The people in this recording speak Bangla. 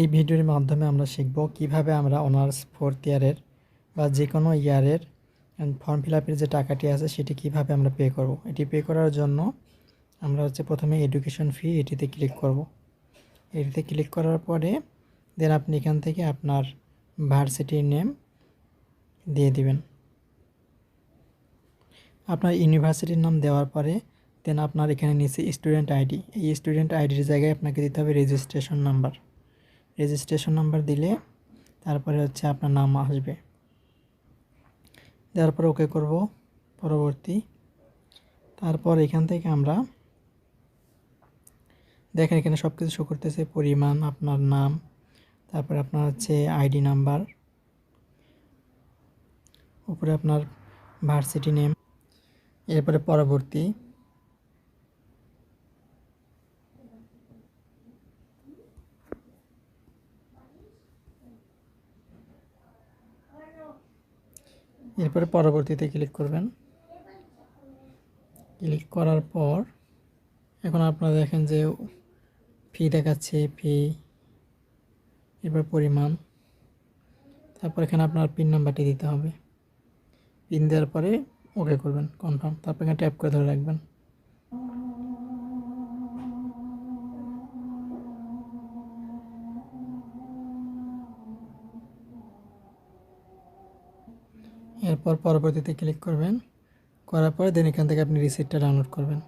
এই ভিডিওর মাধ্যমে আমরা শিখব কিভাবে আমরা অনার্স ফোর্থ ইয়ারের বা যে কোনো ইয়ারের ফর্ম ফিল আপের যে টাকাটি আছে সেটি কিভাবে আমরা পে করব। এটি পে করার জন্য আমরা প্রথমে এডুকেশন ফি এটিতে ক্লিক করব। এটিতে ক্লিক করার পরে দেন আপনি এখান থেকে আপনার ভার্সিটির নেম দিয়ে দিবেন। আপনার ইউনিভার্সিটির নাম দেওয়ার পরে দেন আপনার এখানে নিচে স্টুডেন্ট আইডি, এই স্টুডেন্ট আইডির জায়গায় আপনাকে দিতে হবে রেজিস্ট্রেশন নাম্বার দিলে তারপরে আপনার নাম আসবে। দেওয়ার পর ওকে করব পরবর্তী। তারপর এখান থেকে আমরা দেখেন এখানে সব কিছু শো করতেছে, পরিমাণ, আপনার নাম, তারপরে আপনার আইডি নাম্বার, উপরে আপনার ভার্সিটি নেম, এরপরে পরবর্তী। এরপরে পরবর্তীতে ক্লিক করবেন। ক্লিক করার পর এখন আপনারা দেখেন যে ফি দেখাচ্ছে, ফি, এরপর পরিমাণ, তারপর এখানে আপনার পিন নাম্বারটি দিতে হবে। পিন দেওয়ার পরে ওকে করবেন কনফার্ম, তারপর এখানে ট্যাপ করে ধরে রাখবেন। এরপর পরবর্তীতে ক্লিক করবেন, করার পরে দেন এখান থেকে আপনি রিসিপ্টটা ডাউনলোড করবেন।